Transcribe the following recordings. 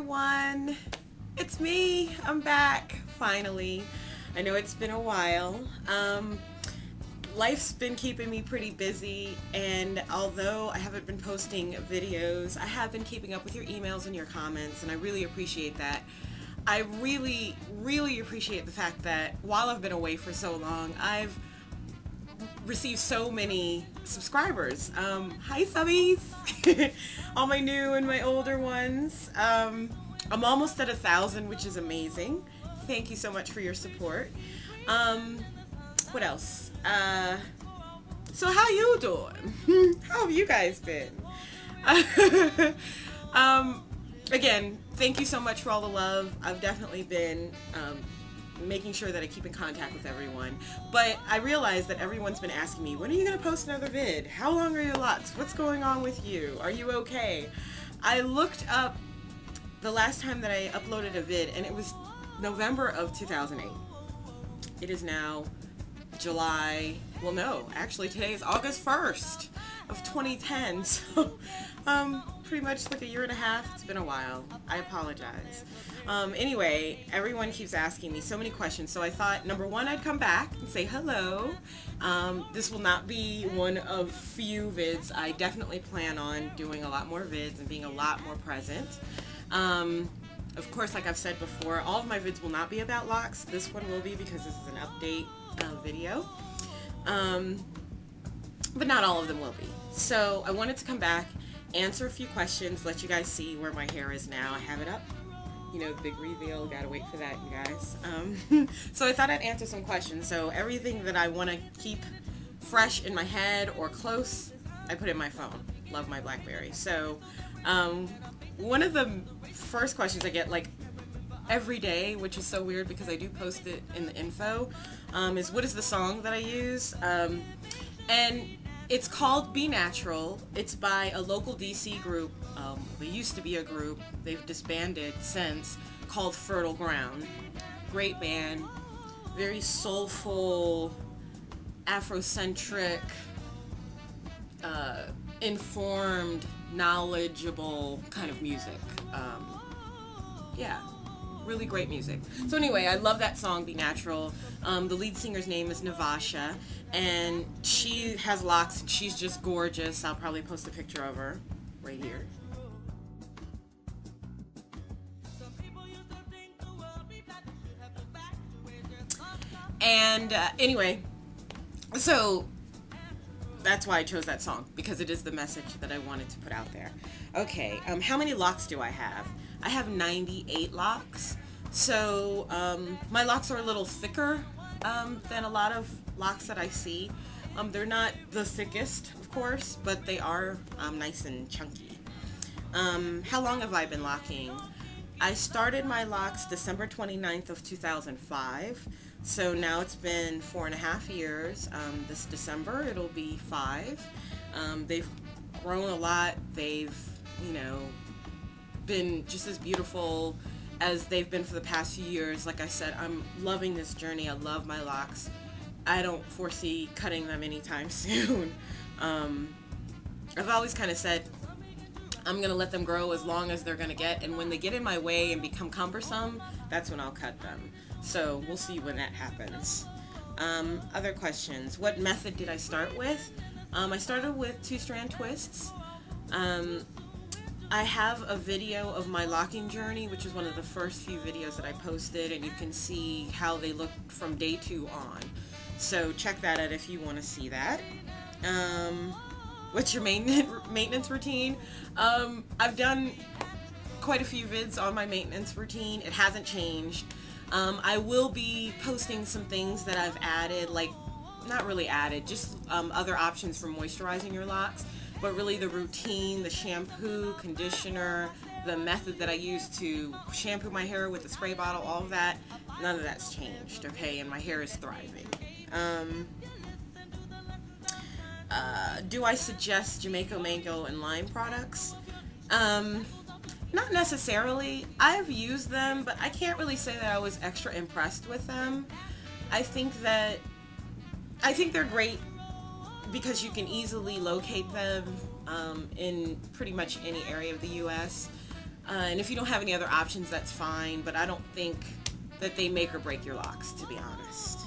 everyone. It's me. I'm back, finally. I know it's been a while. Life's been keeping me pretty busy, and although I haven't been posting videos, I have been keeping up with your emails and your comments, and I really appreciate that. I really appreciate the fact that while I've been away for so long, I've received so many subscribers. Hi subbies! All my new and my older ones. I'm almost at 1,000, which is amazing. Thank you so much for your support. What else? So how you doing? How have you guys been? Again, thank you so much for all the love. I've definitely been making sure that I keep in contact with everyone. But I realize that everyone's been asking me, when are you going to post another vid? How long are your Locs? What's going on with you? Are you okay? I looked up the last time that I uploaded a vid, and it was November of 2008. It is now July, well no, actually today is August 1st of 2010, so pretty much like a year and a half. It's been a while. I apologize. Anyway, everyone keeps asking me so many questions, so I thought, number one, I'd come back and say hello. This will not be one of few vids. I definitely plan on doing a lot more vids and being a lot more present. Of course, like I've said before, all of my vids will not be about Locs. This one will be, because this is an update video. But not all of them will be. So I wanted to come back, answer a few questions, let you guys see where my hair is now. I have it up. You know, the big reveal, gotta wait for that, you guys. So I thought I'd answer some questions. So everything that I want to keep fresh in my head or close, I put in my phone. Love my BlackBerry. So one of the first questions I get, like, every day, which is so weird because I do post it in the info, is what is the song that I use? And it's called Be Natural. It's by a local DC group. They used to be a group. They've disbanded since, called Fertile Ground. Great band. Very soulful, Afrocentric, informed, knowledgeable kind of music. Yeah. Really great music. So anyway, I love that song, Be Natural. The lead singer's name is Navasha, and she has locks, and she's just gorgeous. I'll probably post a picture of her right here. And anyway, so that's why I chose that song, because it is the message that I wanted to put out there. Okay, how many Locs do I have? I have 98 Locs. So my Locs are a little thicker than a lot of Locs that I see. They're not the thickest, of course, but they are nice and chunky. How long have I been locking? I started my Locs December 29th of 2005. So now it's been 4.5 years. This December it'll be 5. They've grown a lot. They've, you know, been just as beautiful as they've been for the past few years. Like I said, I'm loving this journey. I love my Locs. I don't foresee cutting them anytime soon. I've always kind of said I'm gonna let them grow as long as they're gonna get, and when they get in my way and become cumbersome, that's when I'll cut them. So we'll see when that happens. Other questions. What method did I start with? I started with 2-strand twists. I have a video of my locking journey, which is one of the first few videos that I posted, and you can see how they look from day 2 on. So check that out if you want to see that. What's your maintenance routine? I've done quite a few vids on my maintenance routine. It hasn't changed. I will be posting some things that I've added, like, not really added, just other options for moisturizing your Locs. But really the routine, the shampoo, conditioner, the method that I use to shampoo my hair with the spray bottle, all of that, none of that's changed, okay? And my hair is thriving. Do I suggest Jamaica Mango and Lime products? Not necessarily. I've used them, but I can't really say that I was extra impressed with them. I think they're great because you can easily locate them in pretty much any area of the U.S. And if you don't have any other options, that's fine, but I don't think that they make or break your locks, to be honest.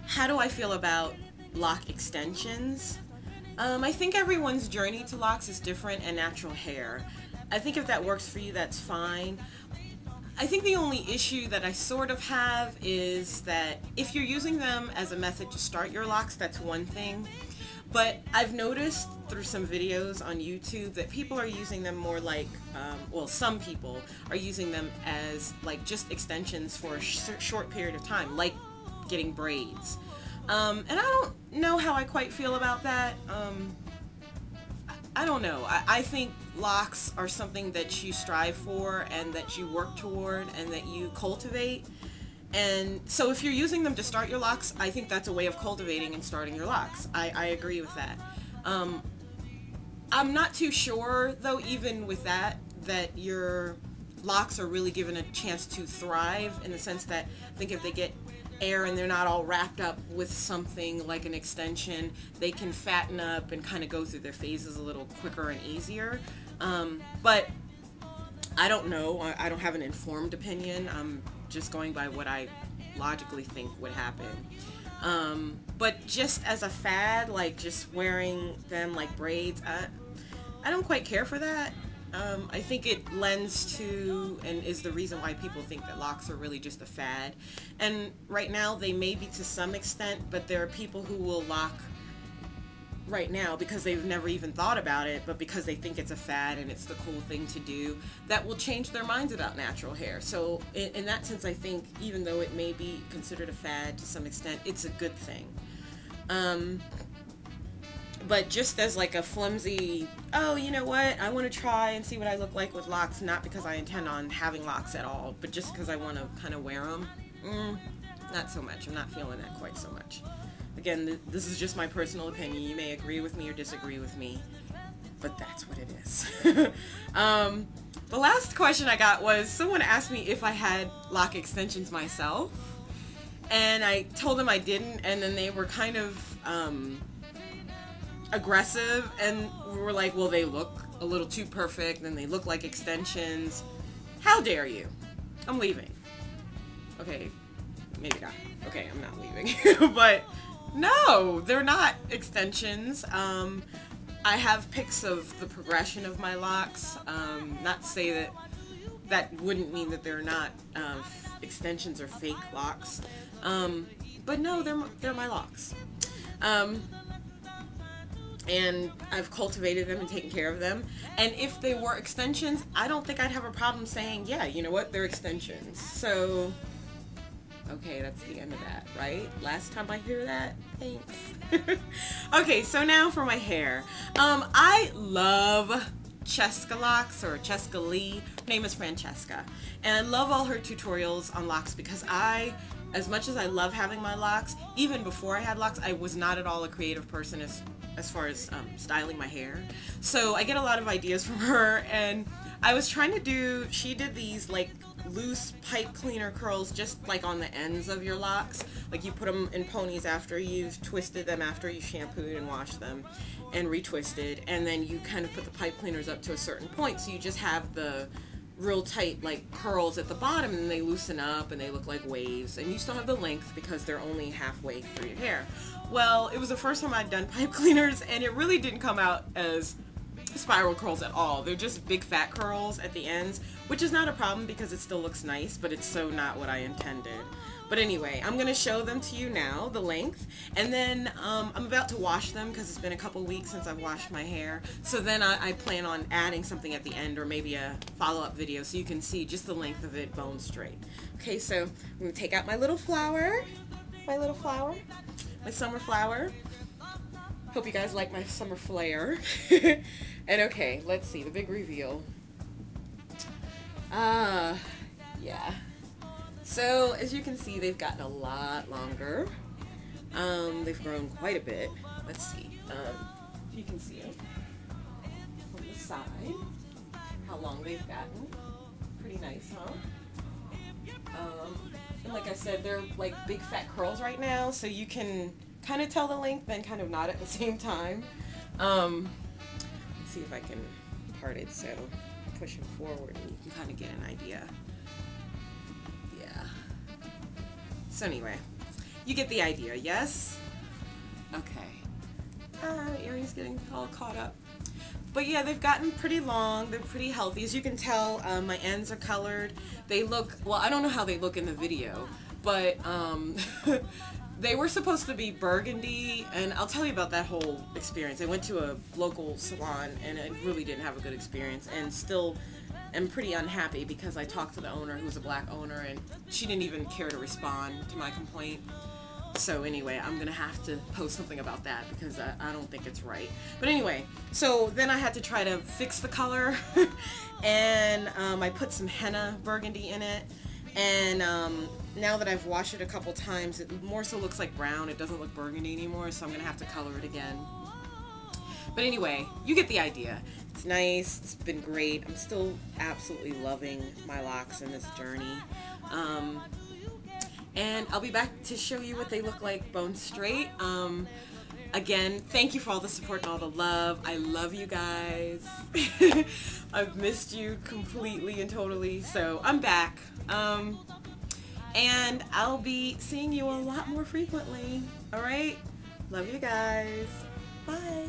How do I feel about lock extensions? I think everyone's journey to locks is different, and natural hair. I think if that works for you, that's fine. I think the only issue that I sort of have is that if you're using them as a method to start your locks, that's one thing. But I've noticed through some videos on YouTube that people are using them more like, well, some people are using them as like just extensions for a short period of time, like getting braids. And I don't know how I quite feel about that. I don't know. I think locks are something that you strive for and that you work toward and that you cultivate. And so if you're using them to start your locks, I think that's a way of cultivating and starting your locks. I agree with that. I'm not too sure, though, even with that your locks are really given a chance to thrive, in the sense that I think if they get air and they're not all wrapped up with something like an extension, they can fatten up and kind of go through their phases a little quicker and easier. But I don't know. I don't have an informed opinion. I'm just going by what I logically think would happen. But just as a fad, like just wearing them like braids, I don't quite care for that. I think it lends to and is the reason why people think that locks are really just a fad. And right now they may be to some extent, but there are people who will lock right now because they've never even thought about it, but because they think it's a fad and it's the cool thing to do, that will change their minds about natural hair. So in that sense, I think even though it may be considered a fad to some extent, it's a good thing. But just as like a flimsy, oh, you know what, I want to try and see what I look like with locks, not because I intend on having locks at all, but just because I want to kind of wear them, not so much. I'm not feeling that quite so much. Again, this is just my personal opinion. You may agree with me or disagree with me, but that's what it is. The last question I got was, someone asked me if I had lock extensions myself, and I told them I didn't, and then they were kind of aggressive and were like, well, they look a little too perfect and they look like extensions. How dare you? I'm leaving. Okay, maybe not. Okay, I'm not leaving. But no, they're not extensions. I have pics of the progression of my locks. Not to say that that wouldn't mean that they're not extensions or fake locks. But no, they're my locks. And I've cultivated them and taken care of them. And if they were extensions, I don't think I'd have a problem saying, yeah, you know what, they're extensions. So, okay, that's the end of that, right? Last time I hear that, thanks. Okay, so now for my hair. I love ChescaLocs or Chescaleigh. Her name is Francesca. And I love all her tutorials on locks because as much as I love having my locks, even before I had locks, I was not at all a creative person as far as styling my hair. So I get a lot of ideas from her, and I was trying to she did these like loose pipe cleaner curls just like on the ends of your locks. Like you put them in ponies after you've twisted them, after you shampooed and washed them and retwisted, and then you kind of put the pipe cleaners up to a certain point, so you just have the real tight like curls at the bottom, and they loosen up and they look like waves, and you still have the length because they're only halfway through your hair. Well, it was the first time I'd done pipe cleaners, and it really didn't come out as spiral curls at all. They're just big fat curls at the ends, which is not a problem because it still looks nice, but it's so not what I intended. But anyway, I'm gonna show them to you now, the length, and then I'm about to wash them because it's been a couple weeks since I've washed my hair. So then I plan on adding something at the end, or maybe a follow-up video so you can see just the length of it bone straight. Okay, so I'm gonna take out my little flower, my summer flower. Hope you guys like my summer flare. And okay, let's see, the big reveal. Yeah. So, as you can see, they've gotten a lot longer. They've grown quite a bit. Let's see. If you can see them from the side, how long they've gotten. Pretty nice, huh? And like I said, they're like big fat curls right now, so you can kind of tell the length and kind of not at the same time. Let's see see if I can part it so push them forward and you can kind of get an idea. Yeah. So anyway, you get the idea, yes? Okay. Earrings getting all caught up. But yeah, they've gotten pretty long. They're pretty healthy. As you can tell, my ends are colored. They look, well, I don't know how they look in the video, but they were supposed to be burgundy, and I'll tell you about that whole experience. I went to a local salon, and I really didn't have a good experience, and still am pretty unhappy because I talked to the owner, who's a black owner, and she didn't even care to respond to my complaint. So anyway, I'm gonna have to post something about that because I don't think it's right. But anyway, so then I had to try to fix the color and I put some henna burgundy in it, and now that I've washed it a couple times, it more so looks like brown. It doesn't look burgundy anymore, so I'm gonna have to color it again. But anyway, you get the idea. It's nice, it's been great. I'm still absolutely loving my locks in this journey. And I'll be back to show you what they look like bone straight. Again, thank you for all the support and all the love. I love you guys. I've missed you completely and totally, so I'm back. And I'll be seeing you a lot more frequently. All right? Love you guys. Bye.